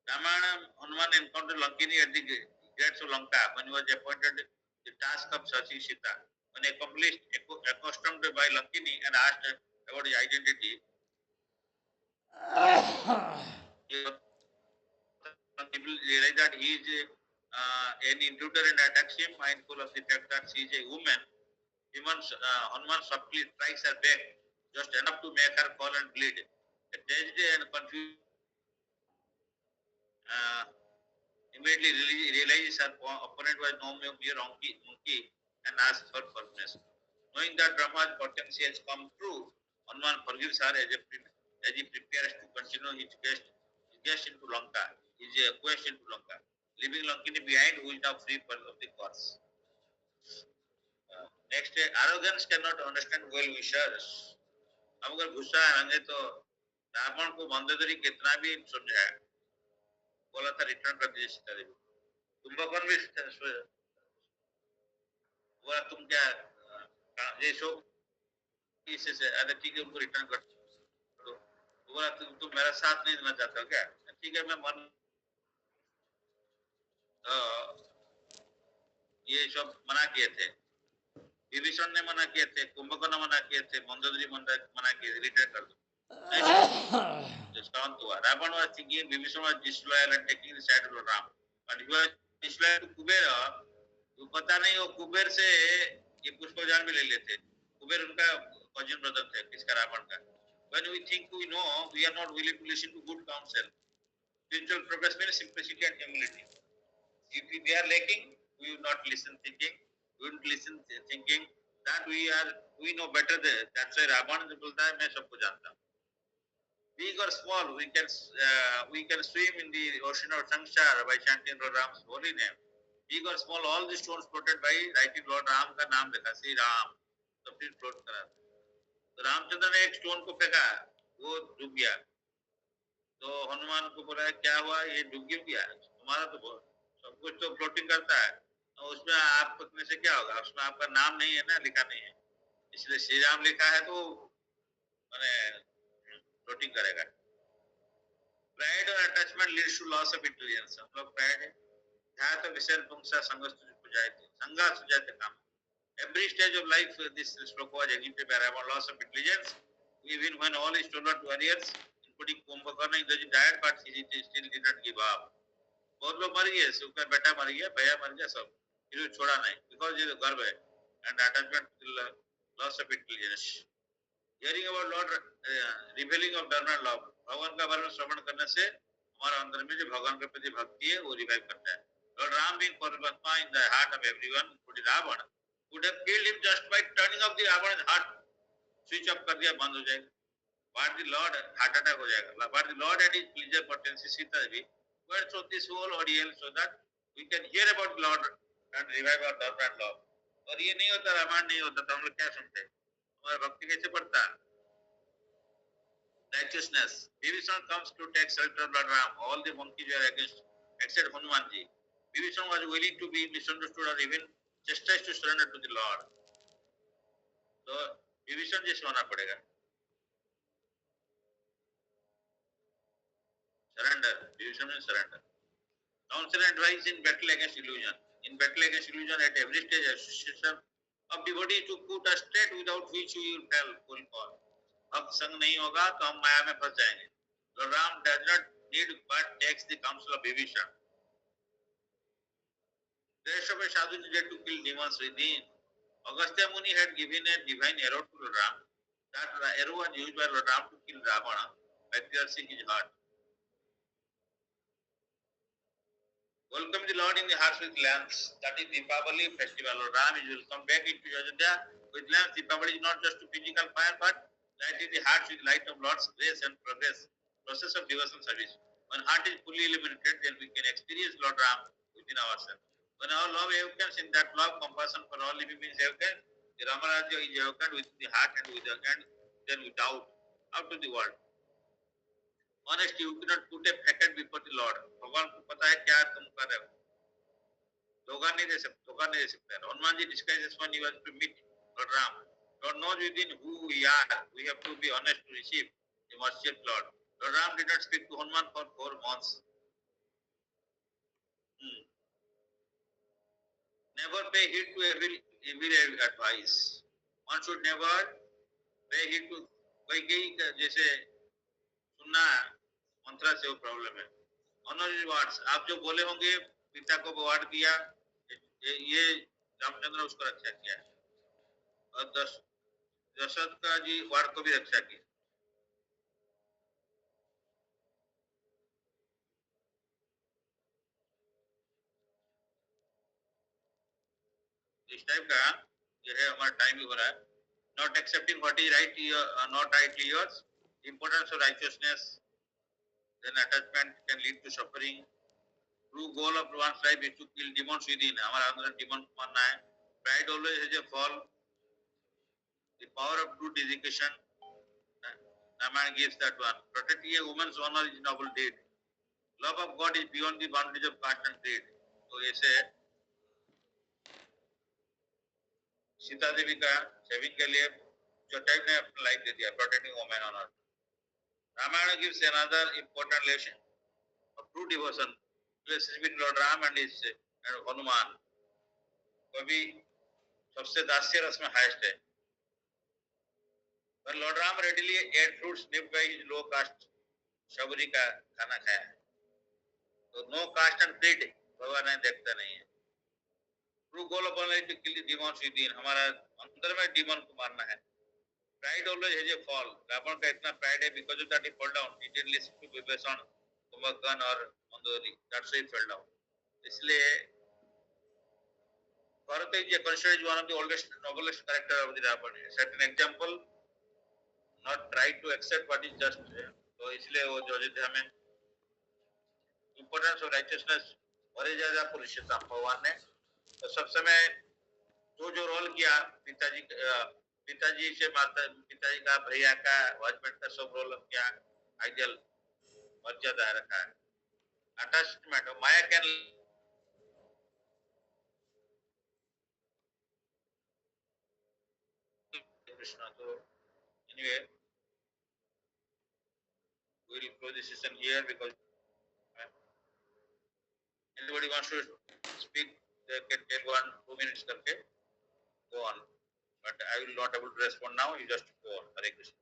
S1: Ramayana, Hanuman encountered Lankini at the gates of Lanka when he was appointed the task of searching Sita. When accomplished, accustomed by Lankini and asked about his identity, people realize that he is an intruder and attacks him, mindful of the fact that she is a woman. Hanuman softly strikes her back, just enough to make her fall and bleed. Dazed and confused, immediately realizes her opponent was no mere monkey and asks for forgiveness. Knowing that Brahma's potency has come true, Hanuman forgives her as he prepares to continue his quest into Lanka, leaving Lankini behind, who is now free of the curse. Next, arrogance cannot understand well wishers. हम अगर गुस्सा आएंगे तो रावण को मंदोदरी कितना भी समझाया, बोला था रिटर्न कर दीजिए सीता देवी, कुंभकर्ण भी बोला तुम क्या ये शो इसे अरे ठीक है उनको रिटर्न कर दो, बोला तुम मेरा साथ नहीं देना चाहते हो क्या, ठीक है मैं मन ये सब मना किए थे, विभीषण ने मना किए थे, कुंभकर्ण मना किए थे, मंदोदरी मना किए थे, रिटर्न कर दो। discount हुआ. Ravan was thinking Vibhishan was disloyal and taking the side of Ram, but he was disloyal to Kubera. तो पता नहीं वो कुबेर से ये पुष्पजान भी ले लेते. कुबेर उनका कजिन ब्रदर थे किसका रावण का. When we think we know, we are not willing to listen to good counsel. Spiritual progress means simplicity and humility. If we are lacking, we will not listen thinking. We will listen thinking that we know better. That's why Ravan बोलता है मैं सबको जानता हूँ. Big or small, we can swim in the ocean of samsara by chanting Lord Ram's holy name. Big or small, all the stones floated by writing Lord Ram का नाम लिखा, श्री राम, तो फिर फ्लोट करा. तो रामचंद्र ने एक स्टोन को फेंका, वो डूब गया. तो हनुमान को बोला क्या हुआ, ये डूब क्यों गया, तुम्हारा तो सब कुछ तो फ्लोटिंग करता है, तो उसमें आप फेंकने से क्या होगा, उसमें आपका नाम नहीं है ना, लिखा नहीं है, इसलिए श्री राम लिखा है तो मैंने फ्लोटिंग करेगा. Pride or attachment leads to loss of intelligence. हम लोग pride है, ध्यान तो विषय पुंसा संगस्त सुजायते, संगा सुजायते काम. Every stage of life, this sloka was executed by Ravan, loss of intelligence. Even when all his stalwart warriors, including Kumbhakarna, Indrajit died, but he still did not give up. बहुत लोग मर गए, उसका बेटा मर गया, भैया मर गया, सब फिर छोड़ा नहीं, because ये गर्व है and attachment to the loss of intelligence. Hearing about Lord revealing of dharma and love, भगवान का बारे में श्रवण करने से हमारा अंदर में जो भगवान के प्रति भक्ति है वो रिवाइव करता है. Lord Ram being Paramatma in the heart of everyone, including Ravana, would have killed him just by turning off the Ravana's heart. Switch off कर दिया, बंद हो जाएगा. But the Lord heart attack हो जाएगा. But the Lord had his pleasure potency Sita Devi went through this whole ordeal so that we can hear about the Lord and revive our dharma and love. और ये नहीं होता, रामायण नहीं होता तो हम लोग क्या सुनते, हमारा भक्ति कैसे बढ़ता. Righteousness. Vibhishan comes to take shelter of Lord Ram. All the monkeys were against, except Hanumanji. Vibhishan was willing to be misunderstood or even chastised to surrender to the Lord. So Vibhishan जैसे होना पड़ेगा. Surrender. Vibhishan means surrender. Counsel and advice in battle against illusion. In battle against illusion, at every stage, association of devotees to put us straight without which we will fail, will fall. अब संग नहीं होगा तो हम माया में फंस जाएंगे. Lord Ram does not need but takes the counsel of Vibhishan. The rest of the sadhu needed to kill demons within. Agastya Muni had given a divine arrow to Lord Ram. That arrow was used by Lord Ram to kill Ravana by piercing his heart. Welcome the Lord in the hearts with lamps. That is Deepavali festival. Lord Ram is welcome back into Ayodhya with lamps. Deepavali is not just a physical fire but lighting the hearts with light of Lord's grace and progress. Process of devotion service. When heart is fully illuminated, then we can experience Lord Ram within ourselves. When our love awakens, in that love, compassion for all living beings awakens, the Ramarajya is awakened within the heart and then without out to the world. Honestly, you cannot put a packet before the Lord. भगवान को पता है क्या तुम कर रहे हो. धोखा नहीं दे सकते. Hanuman ji disguises when he was to meet Lord Ram. Lord knows within who we are. We have to be honest to receive the mercy of Lord. Lord Ram did not speak to Hanuman for 4 months. Never pay heed to evil advice. One should never pay heed to कई जैसे सुनना मंत्रा से वो problem है. Honorary words, आप जो बोले होंगे पिता को वार्ड किया, ये रामचंद्र ने उसको रक्षा किया और दशरथ का जी वार्ड को भी रक्षा की. इस टाइप का ये है. हमारा टाइम भी हो रहा है. Not accepting what is right, not rightly yours. Importance of righteousness. Then attachment can lead to suffering. True goal of one's life is to kill demons within. हमारा अंदर demon मारना है. Pride always has a fall. The power of true dedication. Ramayana gives that one. Protecting a woman's honor is a noble deed. Love of God is beyond the boundaries of caste and creed. तो ऐसे सीता देवी का saving के लिए जो type ने अपना life दे दिया, protecting women honour. Ramayana gives another important lesson of true devotion. Relationship between Lord Ram and his and Hanuman. कभी सबसे दास्य रस में हाईएस्ट है. पर lord Ram readily ate fruits निप by his low caste Shabari का खाना खाया। तो नो कास्ट एंड क्रीड भगवान ने देखता नहीं है। True goal of life to kill the demons within, हमारा अंदर में डिमॉन को मारना है। Pride always has a fall, Ravan का इतना प्राइड है, because of that he fall down, he didn't listen to Vibhishan, Kumbhakarna और Mandodari, that's why he fell down. इसलिए Bharata is considered one of the oldest, noblest character of the Ravan. Set an example, not try to accept what is just. तो इसलिए वो जो अयोध्या में importance of righteousness और ज्यादा पुरुषोत्तम भगवान ने तो सब समय जो रोल किया, पिताजी से माता, पिताजी का, भैया का, हस्बैंड का सब रोल किया, आइडियल मर्यादा रखा है। Attachment Maya can Krishna. तो anyway we will close this session here because anybody wants to speak, they can take 1-2 minutes करके go on, but I will not able to respond now. You just go on. Hare Krishna.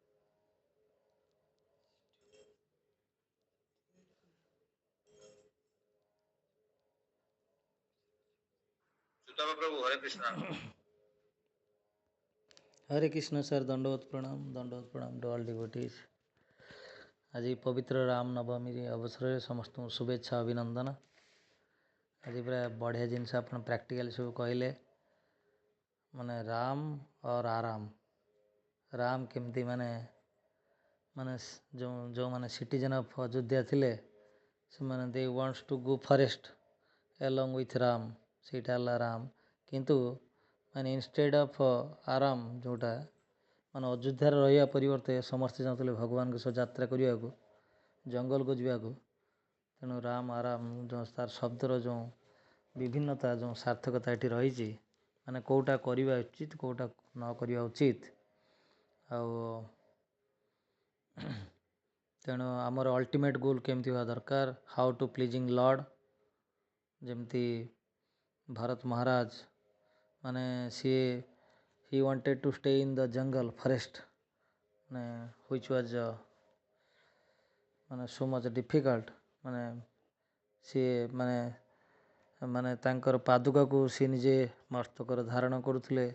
S1: Sutama प्रभु Hare Krishna.
S2: Hare Krishna sir, दंडवत प्रणाम to all devotees. आज पवित्र राम नवमी अवसर में समस्त शुभेच्छा अभिनंदन। आज पूरा बढ़िया जिनस आप प्रैक्टिकल सब कहले, माने राम और आराम। राम केमती माने माने जो माने सिटीजन ऑफ अयोध्या थिले से माने they wants to go forest along with Ram, Sita Ram. किंतु माने इंस्टेड ऑफ आराम जोटा माने अयोध्यार रहा परिवर्ते समस्ते चाहते भगवान के सह यात्रा करने को, जंगल को जावाक। तेणु राम आराम जो तार शब्दर जो विभिन्नता जो सार्थकता ये रही माने कौटा करवा उचित कौटा न करवा उचित। तेणु आमर अल्टीमेट गोल केमती हुआ दरकार, हाउ टू प्लीजिंग लॉर्ड। जमती भरत महाराज माने see he wanted to stay in the jungle forest माने व्हिच वाज माने सो मच डिफिकल्ट। माने सी माने माने तांकर पादुका को सी निजे मस्तकर धारण करुले।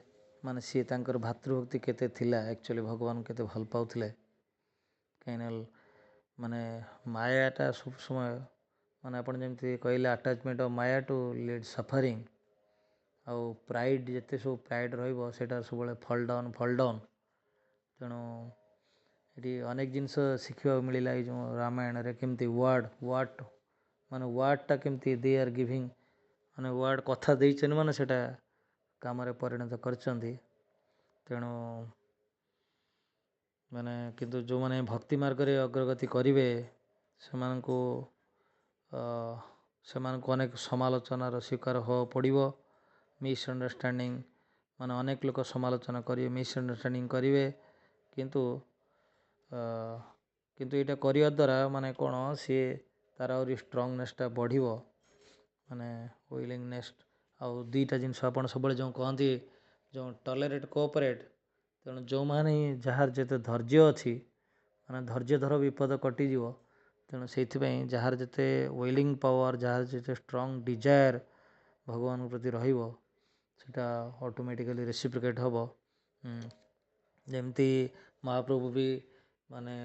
S2: माने सी तांकर भातृभक्ति केते थिला, एक्चुअली भगवान केते भल पाउथिले। कहीं माने मायाटा सब समय माने अपन जमती कहले attachment of maya to lead suffering. आउ प्राइड जिते सब प्राइड रहिबो सेटा सब फॉल डाउन। तेणु ये अनेक जिनस शिखा मिलला जो रामायण रे केमती वाट माने वार्डटा केमती दे आर गिविंग माने वार्ड कथा देइछन माने सेटा काम रे परिणत करचंदी। तेणु माने किंतु जो माने भक्ति मार्ग रे अग्रगति करिवे सेमानको अनेक समालोचनार शिकार हो पड़िबो। मिसअंडरस्टैंडिंग माने अनेक लोक समालोचना करिवे, मिसअंडरस्टैंडिंग करिवे। किंतु यहाँ करने द्वारा माने कौन सी तार आहरी स्ट्रंगनेसटा बढ़िबो, माने विलिंगनेस। आउ दुईटा जिनस आप सब जो कहती जो टॉलरेट कोऑपरेट। तेणु जो माने जार जिते धैर्य अच्छी माने धैर्य धर विपद कटिज। तेणु से जार जिते विलिंग पावर, जार जिते स्ट्रंग डिजायर भगवान प्रति रहीटा ऑटोमेटिकली रेसिप्रिकेट हम। जमती महाप्रभु भी माने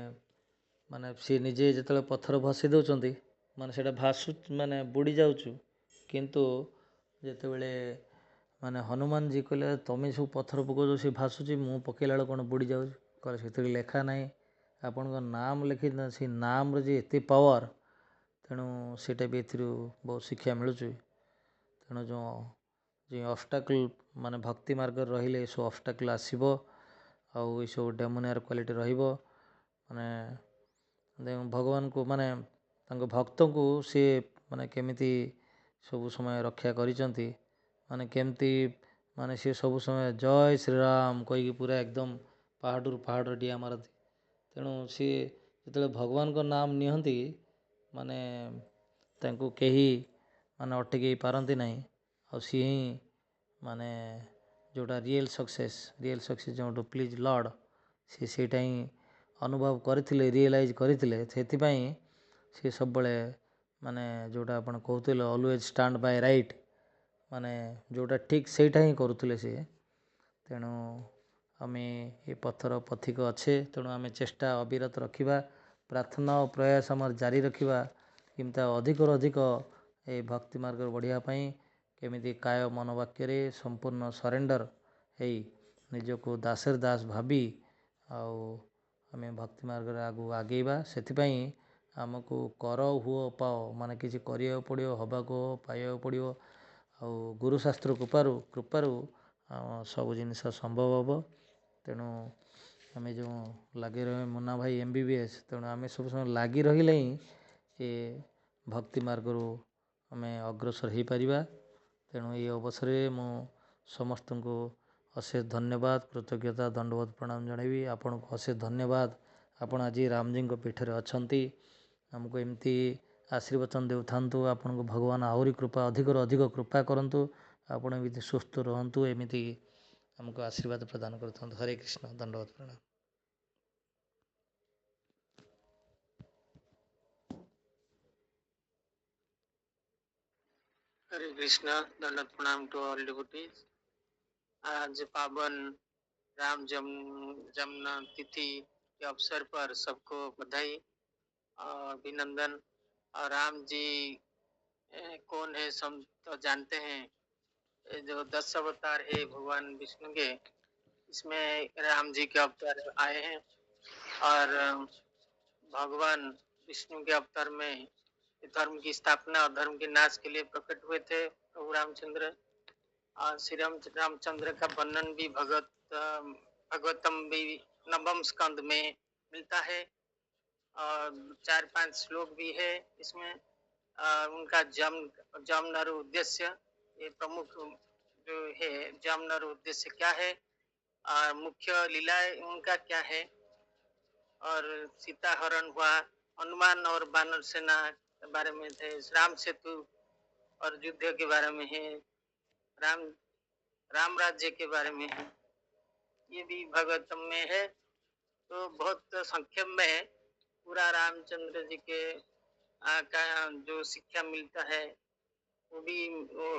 S2: माने सी निजे जिते पत्थर भसी दौरान माने सेटा भासु माने बुड़ी जाऊचु। किंतु जिते बड़े माने हनुमान जी कहले तुम सब पत्थर पकाऊ सी भासुची, मु पकेला बेले कौन बुड़ी जाऊँ कहे से लेखा ना आपण नाम लिखी से नाम रे एत पावर। तेणु सीटा भी बहुत शिक्षा मिलूँ। तेणु जो ऑब्स्टैकल माने भक्ति मार्ग रहिले सब ऑब्स्टैकल आसीबो आउ ये सब डेमोनियर क्वालिटी रहिबो। माने भगवान को माने तांको भक्त को सी माने केमिति सब समय रक्षा करिसंती, माने केमती माने सी सब समय जय श्री राम कही पूरा एकदम पहाड़ डिया मारती। तेणु सी जो भगवान को नाम निहंती माने तांको केही माने अटके पारंती नहीं। और सी ही माने जोटा रियल सक्सेस जो प्लीज लॉर्ड ସେ ସେଇଟା ହିଁ ଅନୁଭବ କରିଥିଲେ, ରିଏଲାଇଜ୍ କରିଥିଲେ। ସେଥିପାଇଁ ସେ ସବୁବେଳେ ମାନେ ଯେଉଁଟା ଆପଣ କହୁଥିଲେ ଅଲୱେଜ୍ ଷ୍ଟାଣ୍ଡ ବାଇ ରାଇଟ୍, ମାନେ ଯେଉଁଟା ଠିକ୍ ସେଇଟା ହିଁ କରୁଥିଲେ ସିଏ। ତେଣୁ ଆମେ ଏ ପଥର ପଥିକ ଅଛେ, ତେଣୁ ଆମେ ଚେଷ୍ଟା ଅବିରତ ରଖିବା, ପ୍ରାର୍ଥନା ଓ ପ୍ରୟାସ ଆମର ଜାରି ରଖିବା, କେମିତି ଅଧିକରୁ ଅଧିକ ଏ ଭକ୍ତି ମାର୍ଗରେ ବଢ଼ିବା ପାଇଁ, କେମିତି କାୟ ମନୋବାକ୍ୟରେ ସମ୍ପୂର୍ଣ୍ଣ ସରେଣ୍ଡର ହେଇ ନିଜକୁ ଦାସରେ ଦାସ ଭାବି ଆଉ ଆମେ ଭକ୍ତି ମାର୍ଗରେ ଆଗକୁ ଆଗେଇବା। ସେଥିପାଇଁ ଆମକୁ କର ହୁଅ ପାଅ, ମାନେ କିଛି କରିବାକୁ ପଡ଼ିବ, ହେବାକୁ ପାଇବାକୁ ପଡ଼ିବ। ଆଉ ଗୁରୁଶାସ୍ତ୍ର କୃପାରୁ ସବୁ ଜିନିଷ ସମ୍ଭବ ହେବ। ତେଣୁ ଆମେ ଯେଉଁ ଲାଗି ରହି ମୁନା ଭାଇ MBBS, ତେଣୁ ଆମେ ସବୁ ସମୟ ଲାଗି ରହିଲେ ହିଁ ଏ ଭକ୍ତି ମାର୍ଗରୁ ଆମେ ଅଗ୍ରସର ହେଇପାରିବା। ତେଣୁ ଏହି ଅବସରରେ ମୁଁ ସମସ୍ତଙ୍କୁ ଅଶେଷ ଧନ୍ୟବାଦ, କୃତଜ୍ଞତା, ଦଣ୍ଡବତ ପ୍ରଣାମ ଜଣାଇବି। ଆପଣଙ୍କୁ ଅଶେଷ ଧନ୍ୟବାଦ, ଆପଣ ଆଜି ରାମଜୀଙ୍କ ପୀଠରେ ଅଛନ୍ତି, ଆମକୁ ଏମିତି ଆଶୀର୍ବାଦ ଦେଉଥାନ୍ତୁ। ଆପଣଙ୍କୁ ଭଗବାନ ଆହୁରି ଅଧିକରୁ ଅଧିକ କୃପା କରନ୍ତୁ, ଆପଣ ଏମିତି ସୁସ୍ଥ ରୁହନ୍ତୁ, ଏମିତି ଆମକୁ ଆଶୀର୍ବାଦ ପ୍ରଦାନ କରୁଥାନ୍ତୁ। ହରେ କୃଷ୍ଣ, ଦଣ୍ଡବତ ପ୍ରଣାମ।
S3: हरे कृष्णा, दंडवत प्रणाम टू ऑल डिवोटीज। आज पावन राम जन्म तिथि के अवसर पर सबको बधाई और अभिनंदन। और राम जी कौन है सब तो जानते हैं। ये जो 10 अवतार है भगवान विष्णु के, इसमें राम जी के अवतार आए हैं। और भगवान विष्णु के अवतार में धर्म की स्थापना और धर्म के नाश के लिए प्रकट हुए थे प्रभु रामचंद्र। श्री रामचंद्र का वर्णन भी भगवतम भी नवम स्कंद में मिलता है और 4-5 श्लोक भी है इसमें। उनका जन्म उद्देश्य, ये प्रमुख जो है जन्म उद्देश्य क्या है, मुख्य लीला उनका क्या है, और सीता हरण हुआ, हनुमान और वानर सेना के बारे में थे, राम सेतु और युद्ध के बारे में है, राम राज्य के बारे में है, ये भी भगवतम में है। तो बहुत संक्षेप में पूरा रामचंद्र जी के का जो शिक्षा मिलता है वो भी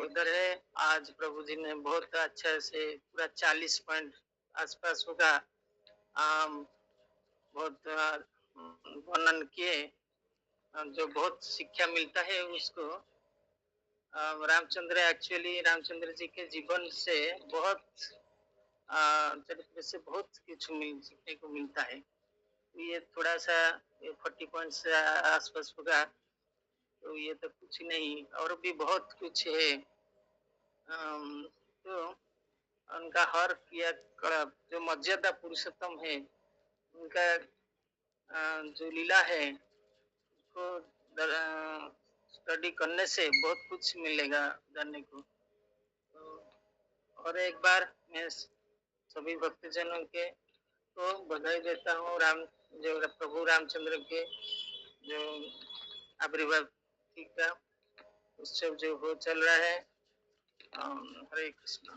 S3: उधर है। आज प्रभु जी ने बहुत अच्छे से पूरा 40 पॉइंट आसपास होगा बहुत वर्णन किए, जो बहुत शिक्षा मिलता है उसको। रामचंद्र जी के जीवन से बहुत चरित्र से बहुत कुछ सीखने को मिलता है। ये थोड़ा सा 40 पॉइंट से आसपास होगा, तो ये तो कुछ नहीं, और भी बहुत कुछ है। तो उनका हर क्रियाकलाप जो मर्यादा पुरुषोत्तम है, उनका जो लीला है उसको स्टडी करने से बहुत कुछ मिलेगा जानने को। तो और एक बार मैं सभी भक्तजनों के को बधाई देता हूँ, जो प्रभु रामचंद्र के जो आविर्भाव का उत्सव जो हो चल रहा है। हरे कृष्ण।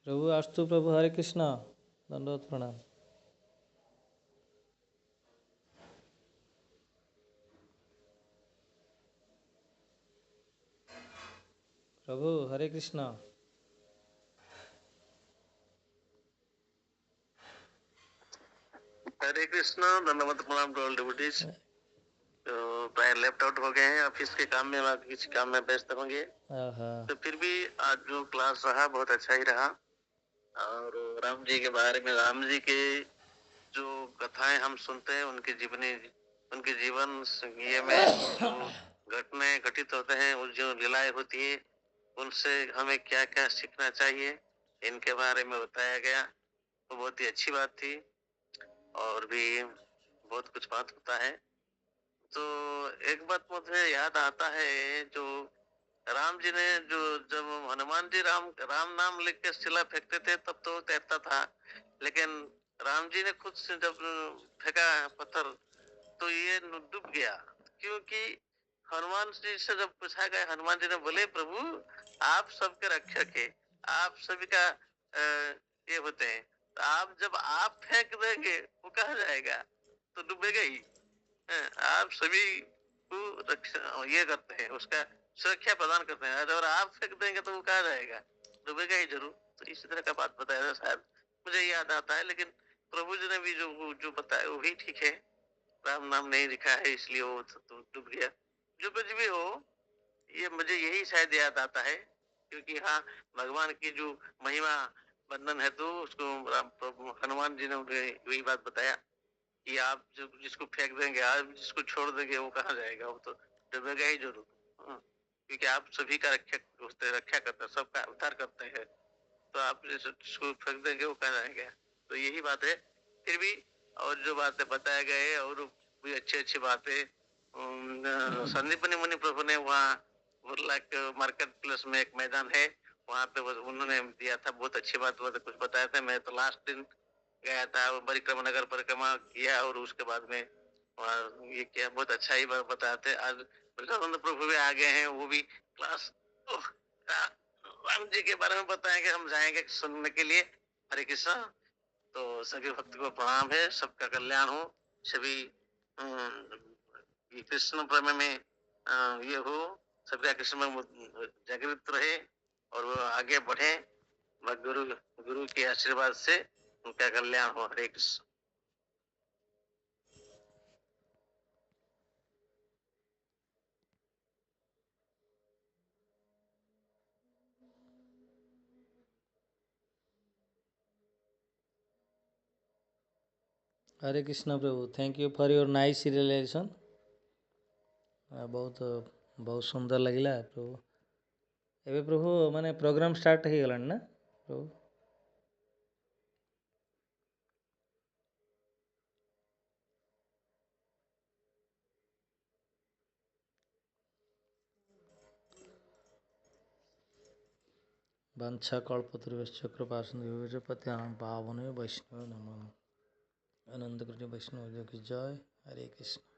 S2: प्रभु अस्तु प्रभु, हरे कृष्णा, दंडवत प्रणाम। प्रभु हरे कृष्णा।
S1: हरे कृष्णा, धन्यवाद प्रणाम टू ऑल डिवोटीज। तो प्राय लेफ्ट आउट हो गए हैं ऑफिस के काम में, बाकी किसी काम में व्यस्त होंगे। तो फिर भी आज जो क्लास रहा बहुत अच्छा ही रहा। और राम जी के बारे में, राम जी के जो कथाएं हम सुनते हैं, उनके जीवन ये में जो घटनाएं घटित होते हैं, वो जो लीलाएं होती है, उनसे हमें क्या क्या सीखना चाहिए, इनके बारे में बताया गया। तो बहुत ही अच्छी बात थी। और भी बहुत कुछ बात होता है। तो एक बात मुझे याद आता है, जो राम जी ने जो जब हनुमान जी राम नाम लिख के शिला फेंकते थे तब तो तैरता था, लेकिन राम जी ने खुद से जब फेंका पत्थर तो ये डूब गया। क्योंकि हनुमान जी से जब पूछा गया, हनुमान जी ने बोले प्रभु आप सबके रक्षक है, आप सभी का ये होते हैं, तो आप जब आप फेंक देंगे वो कहाँ जाएगा, तो डूबेगा ही। आप सभी को रक्षा ये करते हैं, उसका सुरक्षा प्रदान करते हैं, अगर आप फेंक देंगे तो वो कहाँ जाएगा, डूबेगा ही जरूर। तो इसी तरह का बात बताया था, शायद मुझे याद आता है। लेकिन प्रभु जी ने भी जो बताया वही ठीक है। राम नाम नहीं लिखा है इसलिए वो तो डूब गया। जो कुछ भी हो, ये मुझे यही शायद याद आता है। क्योंकि हाँ, भगवान की जो महिमा बंधन है, तो उसको हनुमान जी ने वही बात बताया कि आप जिसको फेंक देंगे, आप जिसको छोड़ देंगे वो कहाँ जाएगा, वो तो डूबेगा ही जरूर। क्योंकि आप सभी का रक्षा करते हैं, सबका उद्धार करते हैं, तो आप जिसको फेंक देंगे वो कहाँ जाएगा। तो यही बात है। फिर भी और जो बातें बताए गए और भी अच्छी बातें, संदीपनी मुनि प्रभु ने वहाँ मार्केट प्लेस में एक मैदान है, वहाँ पे उन्होंने दिया था। बहुत अच्छी बात कुछ बताया था। मैं तो लास्ट दिन गया था, परिक्रमा नगर परिक्रमा किया और उसके बाद में ये किया। बहुत अच्छा ही बताते। आज वृंदावन प्रभु भी आ गए हैं, वो भी क्लास राम जी के बारे में बताएंगे, हम जाएंगे सुनने के लिए। हरे कृष्णा। तो सभी भक्त को प्रणाम है, सबका कल्याण हो, सभी कृष्ण प्रेम में ये हो, सबका कृष्ण में जागृत रहे और वो आगे बढ़े। गुरु के आशीर्वाद से उनका कल्याण हो। हरे कृष्ण।
S2: हरे कृष्णा प्रभु, thank you for your nice relation. बहुत बहुत सुंदर लगिला प्रभु। एबे प्रभु माने प्रोग्राम स्टार्ट हो गलान ना प्रभु? वंशा कल्पतरुश्च कृपा सिंधु पतितानां पावने वैष्णव नमः। आनंद कृष्ण वैष्णव की जय। हरे कृष्ण।